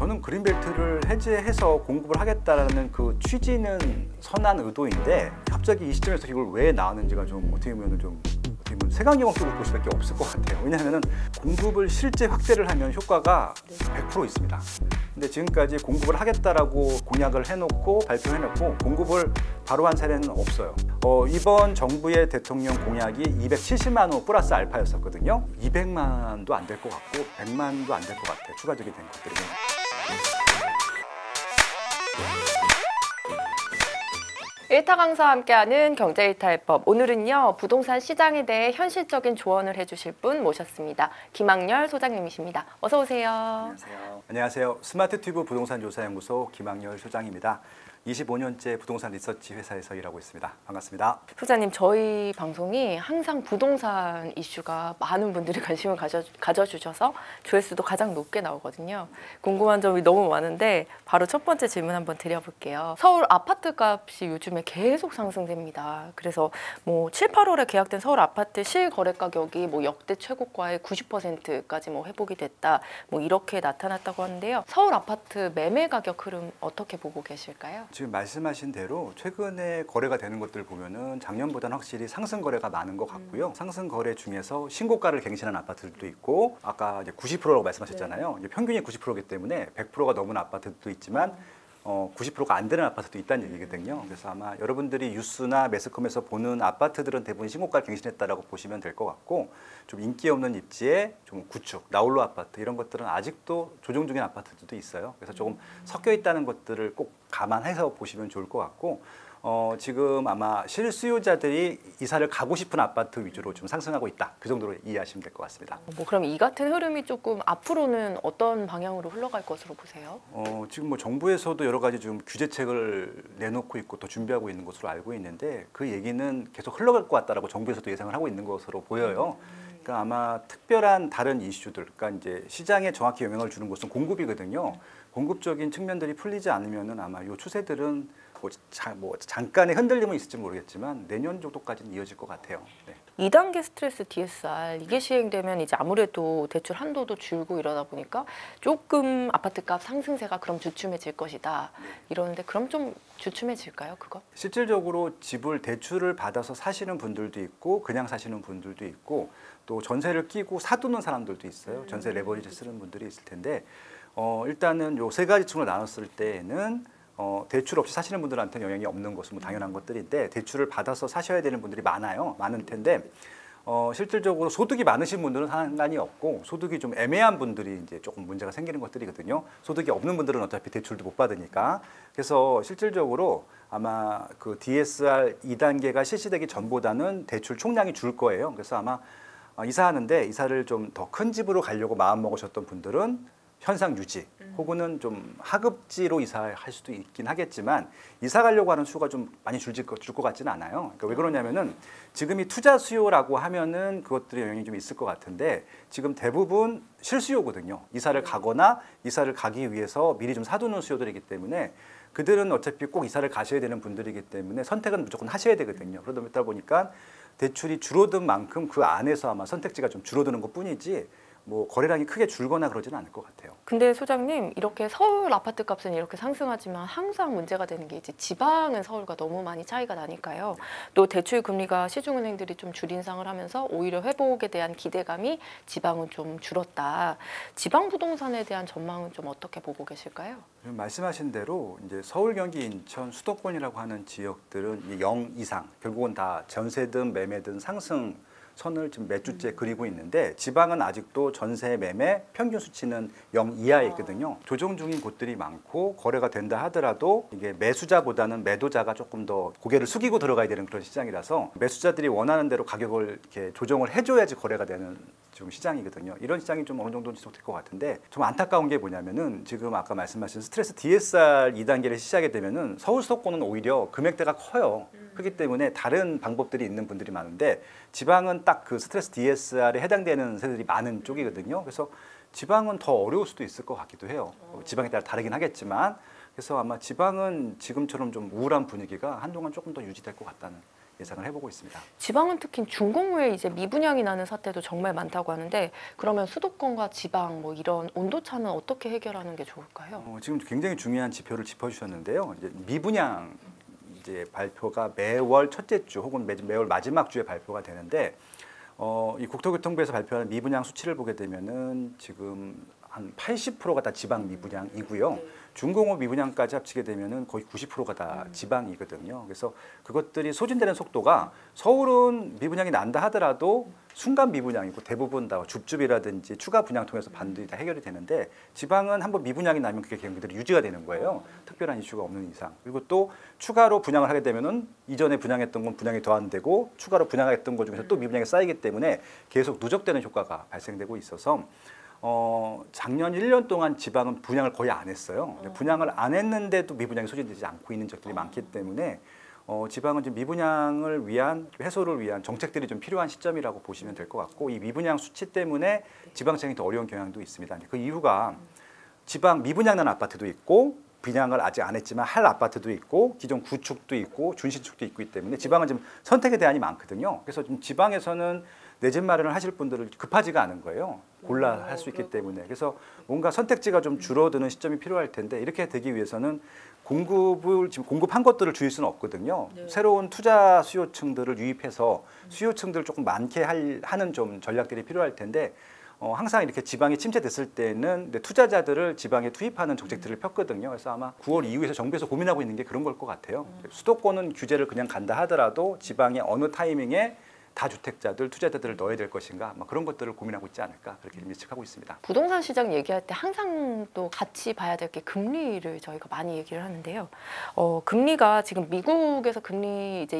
저는 그린벨트를 해제해서 공급을 하겠다라는 그 취지는 선한 의도인데 갑자기 이 시점에서 이걸 왜 나왔는지가 좀 어떻게 보면 좀 색안경 끼고 볼 수밖에 없을 것 같아요. 왜냐하면 공급을 실제 확대를 하면 효과가 100% 있습니다. 근데 지금까지 공급을 하겠다라고 공약을 해놓고 발표해놓고 공급을 바로 한 사례는 없어요. 이번 정부의 대통령 공약이 270만 호 플러스 알파였었거든요. 200만도 안 될 것 같고 100만도 안 될 것 같아요. 추가적인 된 것들이. 일타 강사와 함께하는 경제일타해법. 오늘은요, 부동산 시장에 대해 현실적인 조언을 해주실 분 모셨습니다. 김학렬 소장님이십니다. 어서 오세요. 안녕하세요. 안녕하세요. 스마트튜브 부동산조사연구소 김학렬 소장입니다. 25년째 부동산 리서치 회사에서 일하고 있습니다. 반갑습니다. 소장님, 저희 방송이 항상 부동산 이슈가 많은 분들이 관심을 가져주셔서 조회수도 가장 높게 나오거든요. 궁금한 점이 너무 많은데 바로 첫 번째 질문 한번 드려볼게요. 서울 아파트 값이 요즘에 계속 상승됩니다. 그래서 뭐 7, 8월에 계약된 서울 아파트 실거래 가격이 뭐 역대 최고가의 90%까지 뭐 회복이 됐다. 뭐 이렇게 나타났다고 하는데요. 서울 아파트 매매 가격 흐름 어떻게 보고 계실까요? 지금 말씀하신 대로 최근에 거래가 되는 것들 보면은 작년보다는 확실히 상승 거래가 많은 것 같고요. 상승 거래 중에서 신고가를 갱신한 아파트들도 있고 아까 이제 90%라고 말씀하셨잖아요. 이제 평균이 90%이기 때문에 100%가 넘은 아파트도 있지만 90%가 안 되는 아파트도 있다는 얘기거든요. 그래서 아마 여러분들이 뉴스나 매스컴에서 보는 아파트들은 대부분 신고가를 갱신했다라고 보시면 될 것 같고 좀 인기 없는 입지에 좀 구축, 나홀로 아파트 이런 것들은 아직도 조정 중인 아파트들도 있어요. 그래서 조금 섞여 있다는 것들을 꼭 감안해서 보시면 좋을 것 같고 지금 아마 실수요자들이 이사를 가고 싶은 아파트 위주로 좀 상승하고 있다. 그 정도로 이해하시면 될 것 같습니다. 뭐 그럼 이 같은 흐름이 조금 앞으로는 어떤 방향으로 흘러갈 것으로 보세요? 지금 뭐 정부에서도 여러 가지 좀 규제책을 내놓고 있고 또 준비하고 있는 것으로 알고 있는데 그 얘기는 계속 흘러갈 것 같다라고 정부에서도 예상을 하고 있는 것으로 보여요. 그러니까 아마 특별한 다른 이슈들, 그러니까 이제 시장에 정확히 영향을 주는 것은 공급이거든요. 공급적인 측면들이 풀리지 않으면은 아마 이 추세들은 잠깐의 흔들림은 있을지 모르겠지만 내년 정도까지는 이어질 것 같아요. 네. 2단계 스트레스 DSR 이게 시행되면 이제 아무래도 대출 한도도 줄고 이러다 보니까 조금 아파트값 상승세가 그럼 주춤해질 것이다 이러는데 그럼 좀 주춤해질까요, 그거? 실질적으로 집을 대출을 받아서 사시는 분들도 있고 그냥 사시는 분들도 있고 또 전세를 끼고 사두는 사람들도 있어요. 전세 레버리지 쓰는 분들이 있을 텐데 일단은 요 세 가지 층으로 나눴을 때에는 대출 없이 사시는 분들한테는 영향이 없는 것은 뭐 당연한 것들인데 대출을 받아서 사셔야 되는 분들이 많을 텐데 실질적으로 소득이 많으신 분들은 상관이 없고 소득이 좀 애매한 분들이 이제 조금 문제가 생기는 것들이거든요. 소득이 없는 분들은 어차피 대출도 못 받으니까. 그래서 실질적으로 아마 그 DSR 2단계가 실시되기 전보다는 대출 총량이 줄 거예요. 그래서 아마 이사하는데 이사를 좀 더 큰 집으로 가려고 마음 먹으셨던 분들은 현상 유지 혹은 좀 하급지로 이사할 수도 있긴 하겠지만 이사 가려고 하는 수가 좀 많이 줄 것 같지는 않아요. 그러니까 왜 그러냐면은 지금이 투자 수요라고 하면은 그것들이 영향이 좀 있을 것 같은데 지금 대부분 실수요거든요. 이사를 가거나 이사를 가기 위해서 미리 좀 사두는 수요들이기 때문에 그들은 어차피 꼭 이사를 가셔야 되는 분들이기 때문에 선택은 무조건 하셔야 되거든요. 그러다 보니까 대출이 줄어든 만큼 그 안에서 아마 선택지가 좀 줄어드는 것뿐이지 뭐 거래량이 크게 줄거나 그러지는 않을 것 같아요. 근데 소장님 이렇게 서울 아파트 값은 이렇게 상승하지만 항상 문제가 되는 게 이제 지방은 서울과 너무 많이 차이가 나니까요. 또 대출 금리가 시중은행들이 좀 줄인상을 하면서 오히려 회복에 대한 기대감이 지방은 좀 줄었다. 지방 부동산에 대한 전망은 좀 어떻게 보고 계실까요? 말씀하신 대로 이제 서울, 경기, 인천, 수도권이라고 하는 지역들은 0 이상 결국은 다 전세든 매매든 상승 선을 지금 몇 주째 그리고 있는데 지방은 아직도 전세 매매 평균 수치는 0 이하에 있거든요. 조정 중인 곳들이 많고 거래가 된다 하더라도 이게 매수자보다는 매도자가 조금 더 고개를 숙이고 들어가야 되는 그런 시장이라서 매수자들이 원하는 대로 가격을 이렇게 조정을 해줘야지 거래가 되는 지금 시장이거든요. 이런 시장이 좀 어느 정도 지속될 것 같은데 좀 안타까운 게 뭐냐면은 지금 아까 말씀하신 스트레스 DSR 2단계를 시작하게 되면은 서울 수도권은 오히려 금액대가 커요. 그렇기 때문에 다른 방법들이 있는 분들이 많은데 지방은 딱 그 스트레스 DSR에 해당되는 세대들이 많은 쪽이거든요. 그래서 지방은 더 어려울 수도 있을 것 같기도 해요. 지방에 따라 다르긴 하겠지만 그래서 아마 지방은 지금처럼 좀 우울한 분위기가 한동안 조금 더 유지될 것 같다는 예상을 해보고 있습니다. 지방은 특히 중공후에 이제 미분양이 나는 사태도 정말 많다고 하는데 그러면 수도권과 지방 뭐 이런 온도차는 어떻게 해결하는 게 좋을까요? 지금 굉장히 중요한 지표를 짚어주셨는데요. 이제 미분양 이제 발표가 매월 첫째 주 혹은 매월 마지막 주에 발표가 되는데 이 국토교통부에서 발표하는 미분양 수치를 보게 되면은 지금 한 80%가 다 지방 미분양이고요. 중공업 미분양까지 합치게 되면은 거의 90%가 다 지방이거든요. 그래서 그것들이 소진되는 속도가 서울은 미분양이 난다 하더라도 순간 미분양이고 대부분 다 줍줍이라든지 추가 분양 통해서 반드시 다 해결이 되는데 지방은 한번 미분양이 나면 그게 계속 그대로 유지가 되는 거예요. 특별한 이슈가 없는 이상. 그리고 또 추가로 분양을 하게 되면은 이전에 분양했던 건 분양이 더 안 되고 추가로 분양했던 것 중에서 또 미분양이 쌓이기 때문에 계속 누적되는 효과가 발생되고 있어서 작년 1년 동안 지방은 분양을 거의 안 했어요. 분양을 안 했는데도 미분양이 소진되지 않고 있는 적들이 많기 때문에 지방은 지금 미분양을 위한 해소를 위한 정책들이 좀 필요한 시점이라고 보시면 될 것 같고 이 미분양 수치 때문에 지방청이 더 어려운 경향도 있습니다. 그 이유가 지방 미분양 난 아파트도 있고 분양을 아직 안 했지만 할 아파트도 있고 기존 구축도 있고 준신축도 있기 때문에 지방은 지금 선택의 대안이 많거든요. 그래서 지금 지방에서는 내 집 마련을 하실 분들은 급하지가 않은 거예요. 골라 할 수 있기 때문에. 그래서 뭔가 선택지가 좀 줄어드는 시점이 필요할 텐데 이렇게 되기 위해서는 공급을 지금 공급한 것들을 줄일 수는 없거든요. 새로운 투자 수요층들을 유입해서 수요층들을 조금 많게 하는 좀 전략들이 필요할 텐데 항상 이렇게 지방이 침체됐을 때는 투자자들을 지방에 투입하는 정책들을 폈거든요. 그래서 아마 9월 이후에서 정부에서 고민하고 있는 게 그런 걸 것 같아요. 수도권은 규제를 그냥 간다 하더라도 지방의 어느 타이밍에 다주택자들, 투자자들을 넣어야 될 것인가 그런 것들을 고민하고 있지 않을까 그렇게 예측하고 있습니다. 부동산 시장 얘기할 때 항상 또 같이 봐야 될 게 금리를 저희가 많이 얘기를 하는데요. 금리가 지금 미국에서 금리 이제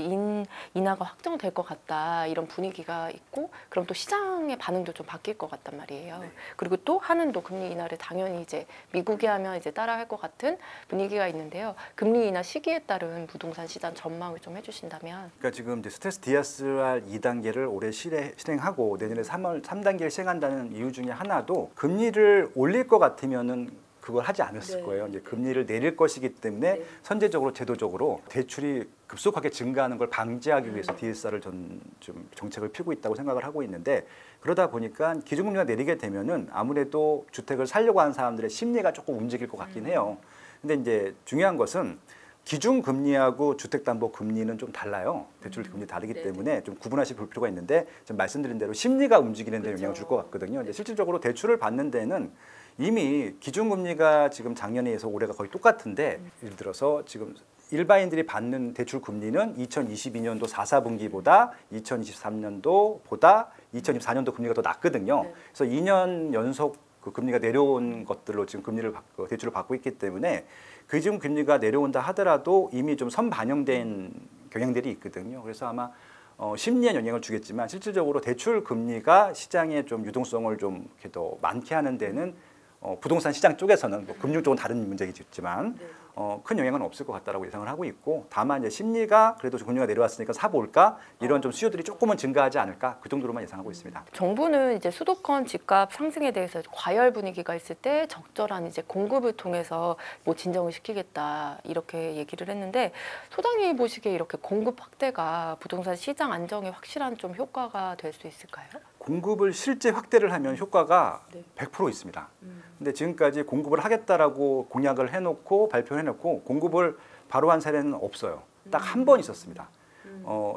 인하가 확정될 것 같다 이런 분위기가 있고 그럼 또 시장의 반응도 좀 바뀔 것 같단 말이에요. 그리고 또 한은도 금리 인하를 당연히 이제 미국이 하면 이제 따라할 것 같은 분위기가 있는데요. 금리 인하 시기에 따른 부동산 시장 전망을 좀 해주신다면. 그러니까 지금 이제 스트레스 DSR 2단계를 올해 실행하고 내년에 3단계를 시행한다는 이유 중에 하나도 금리를 올릴 것 같으면은 그걸 하지 않았을 거예요. 이제 금리를 내릴 것이기 때문에 선제적으로 제도적으로 대출이 급속하게 증가하는 걸 방지하기 위해서 DSR을 좀 정책을 펴고 있다고 생각을 하고 있는데 그러다 보니까 기준금리가 내리게 되면은 아무래도 주택을 살려고 하는 사람들의 심리가 조금 움직일 것 같긴 해요. 근데 이제 중요한 것은 기준금리하고 주택담보금리는 좀 달라요. 대출금리 다르기 때문에 좀 구분하시 볼 필요가 있는데 지금 말씀드린 대로 심리가 움직이는 데 영향을 줄 것 같거든요. 근데 실질적으로 대출을 받는 데는 이미 기준금리가 지금 작년에 해서 올해가 거의 똑같은데 예를 들어서 지금 일반인들이 받는 대출 금리는 2022년도 4, 4분기보다 2023년도보다 2024년도 금리가 더 낮거든요. 그래서 2년 연속 그 금리가 내려온 것들로 지금 대출을 받고 있기 때문에 기준 금리가 내려온다 하더라도 이미 좀 선반영된 경향들이 있거든요. 그래서 아마 심리에 영향을 주겠지만 실질적으로 대출 금리가 시장에 좀 유동성을 좀 이렇게 더 많게 하는 데는 부동산 시장 쪽에서는 금융 쪽은 다른 문제겠지만 큰 영향은 없을 것 같다라고 예상을 하고 있고 다만 이제 심리가 그래도 금리가 내려왔으니까 사볼까 이런 좀 수요들이 조금은 증가하지 않을까 그 정도로만 예상하고 있습니다. 정부는 이제 수도권 집값 상승에 대해서 과열 분위기가 있을 때 적절한 이제 공급을 통해서 뭐 진정을 시키겠다 이렇게 얘기를 했는데 소장님이 보시기에 이렇게 공급 확대가 부동산 시장 안정에 확실한 좀 효과가 될 수 있을까요? 공급을 실제 확대를 하면 효과가 100% 있습니다. 근데 지금까지 공급을 하겠다라고 공약을 해놓고 발표해놓고 공급을 바로 한 사례는 없어요. 딱 한 번 있었습니다.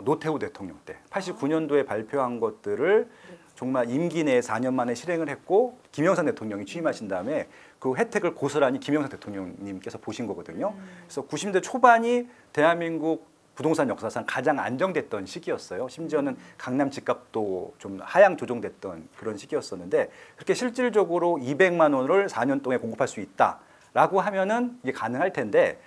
노태우 대통령 때 89년도에 발표한 것들을 정말 임기 내에 4년 만에 실행을 했고 김영삼 대통령이 취임하신 다음에 그 혜택을 고스란히 김영삼 대통령님께서 보신 거거든요. 그래서 90년대 초반이 대한민국 부동산 역사상 가장 안정됐던 시기였어요. 심지어는 강남 집값도 좀 하향 조정됐던 그런 시기였었는데 그렇게 실질적으로 200만 원을 4년 동안 공급할 수 있다라고 하면은 이게 가능할 텐데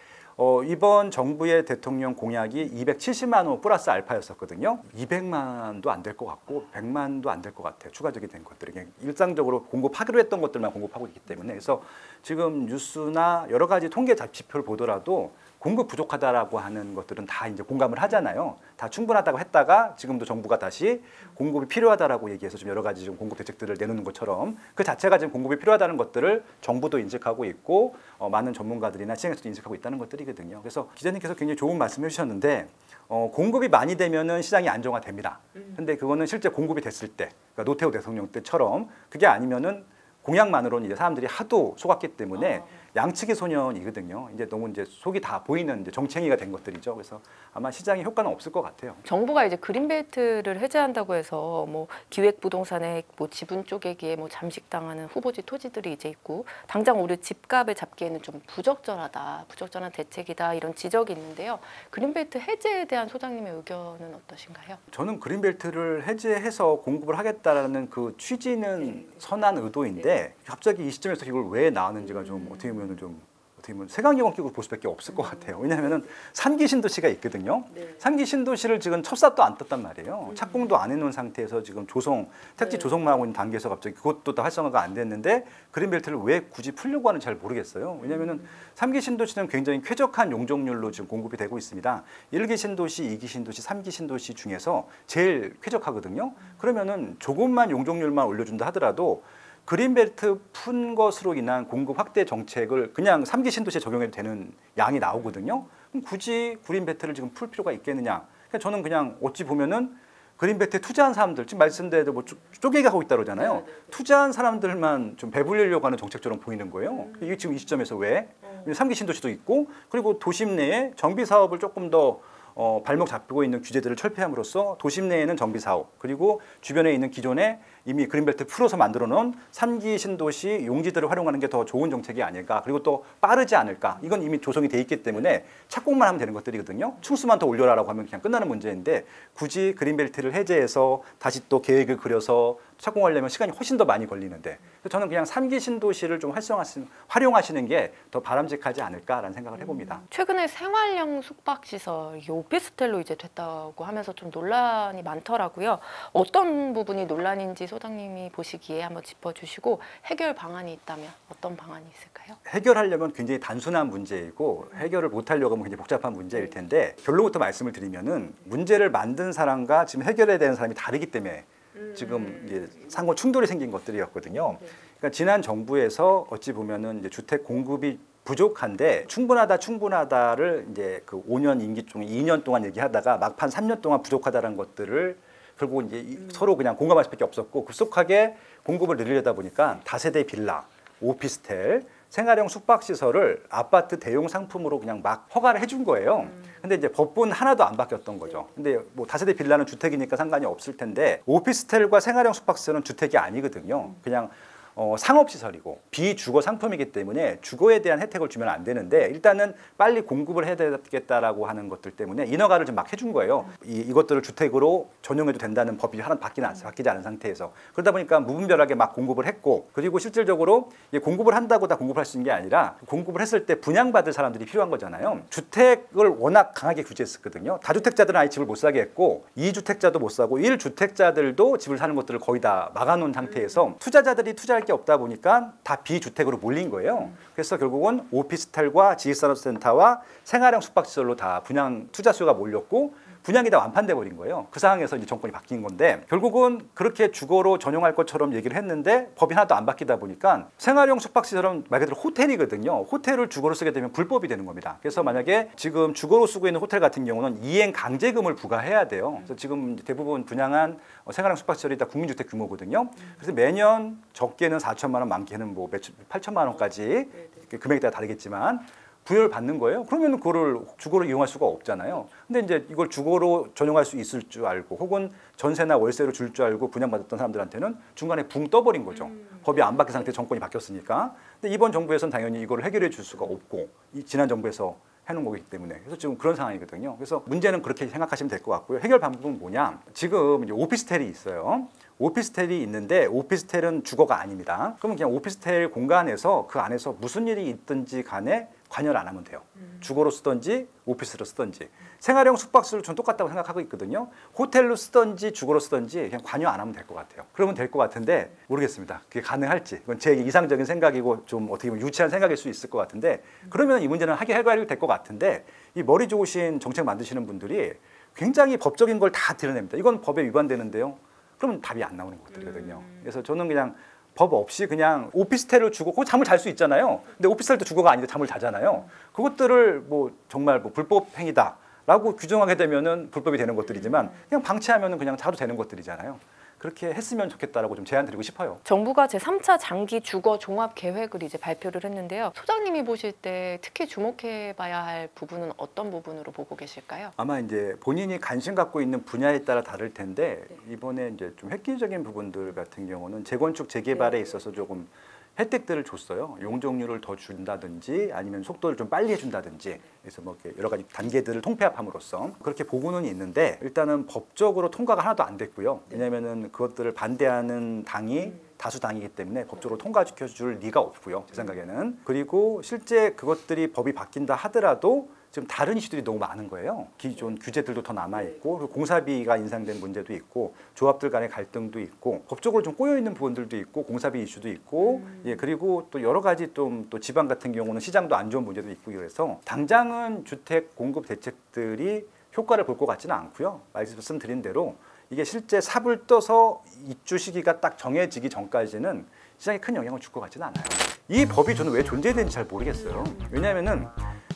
이번 정부의 대통령 공약이 270만 원 플러스 알파였었거든요. 200만도 안 될 것 같고 100만도 안 될 것 같아요. 추가적인 된 것들이 그냥 일상적으로 공급하기로 했던 것들만 공급하고 있기 때문에 그래서 지금 뉴스나 여러 가지 통계 지표를 보더라도 공급 부족하다라고 하는 것들은 다 이제 공감을 하잖아요. 다 충분하다고 했다가 지금도 정부가 다시 공급이 필요하다라고 얘기해서 좀 여러 가지 좀 공급 대책들을 내놓는 것처럼 그 자체가 지금 공급이 필요하다는 것들을 정부도 인식하고 있고 많은 전문가들이나 시장에서도 인식하고 있다는 것들이거든요. 그래서 기자님께서 굉장히 좋은 말씀을 해주셨는데 공급이 많이 되면은 시장이 안정화됩니다. 근데 그거는 실제 공급이 됐을 때, 그러니까 노태우 대통령 때처럼 그게 아니면은 공약만으로는 이제 사람들이 하도 속았기 때문에 양측의 소년이거든요. 이제 너무 이제 속이 다 보이는 이제 정쟁이가 된 것들이죠. 그래서 아마 시장에 효과는 없을 것 같아요. 정부가 이제 그린벨트를 해제한다고 해서 뭐 기획 부동산의 뭐 지분 쪼개기에 뭐 잠식당하는 후보지 토지들이 이제 있고 당장 우리 집값을 잡기에는 좀 부적절한 대책이다 이런 지적이 있는데요. 그린벨트 해제에 대한 소장님의 의견은 어떠신가요? 저는 그린벨트를 해제해서 공급을 하겠다라는 그 취지는 선한 의도인데 갑자기 이 시점에서 이걸 왜 나왔는지가 좀 어떻게 보면 색안경을 끼고 볼 수밖에 없을 것 같아요. 왜냐하면 3기 신도시가 있거든요. 3기 신도시를 지금 첫사도 안 떴단 말이에요. 착공도 안 해놓은 상태에서 지금 택지 조성만 하고 있는 단계에서 갑자기 그것도 다 활성화가 안 됐는데 그린벨트를 왜 굳이 풀려고 하는지 잘 모르겠어요. 왜냐하면 3기 신도시는 굉장히 쾌적한 용적률로 지금 공급이 되고 있습니다. 1기 신도시, 2기 신도시, 3기 신도시 중에서 제일 쾌적하거든요. 그러면은 조금만 용적률만 올려준다 하더라도 그린벨트 푼 것으로 인한 공급 확대 정책을 그냥 3기 신도시에 적용해도 되는 양이 나오거든요. 그럼 굳이 그린벨트를 지금 풀 필요가 있겠느냐. 그러니까 저는 그냥 어찌 보면은 그린벨트에 투자한 사람들, 지금 말씀대로 뭐 쪼개기 하고 있다 그러잖아요. 투자한 사람들만 좀 배불리려고 하는 정책처럼 보이는 거예요. 이게 지금 이 시점에서 왜? 3기 신도시도 있고 그리고 도심 내에 정비 사업을 조금 더 발목 잡고 있는 규제들을 철폐함으로써 도심 내에는 정비 사업 그리고 주변에 있는 기존에 이미 그린벨트 풀어서 만들어 놓은 3기 신도시 용지들을 활용하는 게 더 좋은 정책이 아닐까 그리고 또 빠르지 않을까 이건 이미 조성이 돼 있기 때문에 착공만 하면 되는 것들이거든요. 층수만 더 올려라라고 하면 그냥 끝나는 문제인데 굳이 그린벨트를 해제해서 다시 또 계획을 그려서 착공하려면 시간이 훨씬 더 많이 걸리는데 저는 그냥 3기 신도시를 좀 활용하시는 게 더 바람직하지 않을까라는 생각을 해봅니다. 최근에 생활형 숙박시설 이게 오피스텔로 이제 됐다고 하면서 좀 논란이 많더라고요. 어떤 부분이 논란인지 소장님이 보시기에 한번 짚어주시고 해결 방안이 있다면 어떤 방안이 있을까요? 해결하려면 굉장히 단순한 문제이고 해결을 못하려고 하면 굉장히 복잡한 문제일 텐데 결론부터 말씀을 드리면은 문제를 만든 사람과 지금 해결해야 되는 사람이 다르기 때문에 지금 이제 상호 충돌이 생긴 것들이었거든요. 그러니까 지난 정부에서 어찌 보면은 이제 주택 공급이 부족한데 충분하다를 이제 그 5년 임기 중에 2년 동안 얘기하다가 막판 3년 동안 부족하다는 것들을 결국 이제 서로 그냥 공감할 수밖에 없었고 급속하게 공급을 늘리려다 보니까 다세대 빌라, 오피스텔, 생활형 숙박시설을 아파트 대용 상품으로 그냥 막 허가를 해준 거예요. 근데 이제 법은 하나도 안 바뀌었던 거죠. 근데 뭐 다세대 빌라는 주택이니까 상관이 없을 텐데 오피스텔과 생활형 숙박시설은 주택이 아니거든요. 그냥 상업시설이고 비주거 상품이기 때문에 주거에 대한 혜택을 주면 안 되는데 일단은 빨리 공급을 해야 되겠다라고 하는 것들 때문에 인허가를 좀 막 해준 거예요. 이것들을 주택으로 전용해도 된다는 법이 하나 바뀌지 않은 상태에서 그러다 보니까 무분별하게 막 공급을 했고 그리고 실질적으로 공급을 한다고 다 공급할 수 있는 게 아니라 공급을 했을 때 분양받을 사람들이 필요한 거잖아요. 주택을 워낙 강하게 규제했었거든요. 다주택자들은 아예 집을 못 사게 했고 2주택자도 못 사고 1주택자들도 집을 사는 것들을 거의 다 막아놓은 상태에서 투자자들이 투자할 게 없다 보니까 다 비주택으로 몰린 거예요. 그래서 결국은 오피스텔과 지식산업센터와 생활형 숙박시설로 다 분양 투자 수요가 몰렸고 분양이 다 완판돼 버린 거예요. 그 상황에서 이제 정권이 바뀐 건데 결국은 그렇게 주거로 전용할 것처럼 얘기를 했는데 법이 하나도 안 바뀌다 보니까 생활형 숙박시설은 말 그대로 호텔이거든요. 호텔을 주거로 쓰게 되면 불법이 되는 겁니다. 그래서 만약에 지금 주거로 쓰고 있는 호텔 같은 경우는 이행 강제금을 부과해야 돼요. 그래서 지금 대부분 분양한 생활형 숙박시설이 다 국민주택 규모거든요. 그래서 매년 적게는 4천만 원, 많게는 뭐 8천만 원까지 금액에 따라 다르겠지만 부여를 받는 거예요. 그러면 그거를 주거로 이용할 수가 없잖아요. 근데 이제 이걸 주거로 전용할 수 있을 줄 알고 혹은 전세나 월세로 줄 줄 알고 분양받았던 사람들한테는 중간에 붕 떠버린 거죠. 법이 안 바뀐 상태에 정권이 바뀌었으니까. 근데 이번 정부에서는 당연히 이걸 해결해 줄 수가 없고 지난 정부에서 해놓은 거기 때문에 그래서 지금 그런 상황이거든요. 그래서 문제는 그렇게 생각하시면 될 것 같고요. 해결 방법은 뭐냐? 지금 이제 오피스텔이 있어요. 오피스텔이 있는데 오피스텔은 주거가 아닙니다. 그러면 그냥 오피스텔 공간에서 그 안에서 무슨 일이 있든지 간에 관여를 안 하면 돼요. 주거로 쓰든지 오피스로 쓰든지. 생활형 숙박수를 전 똑같다고 생각하고 있거든요. 호텔로 쓰든지 주거로 쓰든지 그냥 관여 안 하면 될 것 같아요. 그러면 될 것 같은데 모르겠습니다. 그게 가능할지. 그건 제 이상적인 생각이고 좀 어떻게 보면 유치한 생각일 수 있을 것 같은데 그러면 이 문제는 해결이 될 것 같은데 이 머리 좋으신 정책 만드시는 분들이 굉장히 법적인 걸 다 드러냅니다. 이건 법에 위반되는데요. 그러면 답이 안 나오는 것들이거든요. 그래서 저는 그냥 법 없이 그냥 오피스텔을 주고 그거 잠을 잘 수 있잖아요. 근데 오피스텔도 주거가 아닌데 잠을 자잖아요. 그것들을 뭐 정말 뭐 불법 행위다라고 규정하게 되면은 불법이 되는 것들이지만 그냥 방치하면은 그냥 자도 되는 것들이잖아요. 그렇게 했으면 좋겠다라고 좀 제안 드리고 싶어요. 정부가 제3차 장기 주거 종합 계획을 이제 발표를 했는데요. 소장님이 보실 때 특히 주목해 봐야 할 부분은 어떤 부분으로 보고 계실까요? 아마 이제 본인이 관심 갖고 있는 분야에 따라 다를 텐데 이번에 이제 좀 획기적인 부분들 같은 경우는 재건축 재개발에 있어서 조금 혜택들을 줬어요. 용적률을 더 준다든지 아니면 속도를 좀 빨리 해준다든지 그래서 뭐 이렇게 여러 가지 단계들을 통폐합함으로써 그렇게 보고는 있는데 일단은 법적으로 통과가 하나도 안 됐고요. 왜냐하면은 그것들을 반대하는 당이 다수당이기 때문에 법적으로 통과시켜줄 리가 없고요. 제 생각에는. 그리고 실제 그것들이 법이 바뀐다 하더라도 지금 다른 이슈들이 너무 많은 거예요. 기존 규제들도 더 남아있고 그리고 공사비가 인상된 문제도 있고 조합들 간의 갈등도 있고 법적으로 좀 꼬여있는 부분들도 있고 공사비 이슈도 있고 예, 그리고 또 여러 가지 또 지방 같은 경우는 시장도 안 좋은 문제도 있고 그래서 당장은 주택 공급 대책들이 효과를 볼 것 같지는 않고요. 말씀드린 대로 이게 실제 삽을 떠서 입주 시기가 딱 정해지기 전까지는 시장에 큰 영향을 줄 것 같지는 않아요. 이 법이 저는 왜 존재되는지 잘 모르겠어요. 왜냐하면은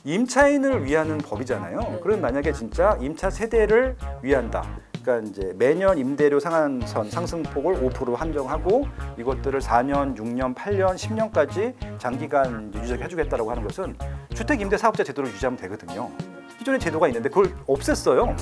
임차인을 위하는 법이잖아요. 그럼 만약에 진짜 임차 세대를 위한다. 그러니까 이제 매년 임대료 상한선 상승폭을 5% 한정하고 이것들을 4년, 6년, 8년, 10년까지 장기간 유지하게 해주겠다라고 하는 것은 주택 임대 사업자 제도를 유지하면 되거든요. 기존의 제도가 있는데 그걸 없앴어요.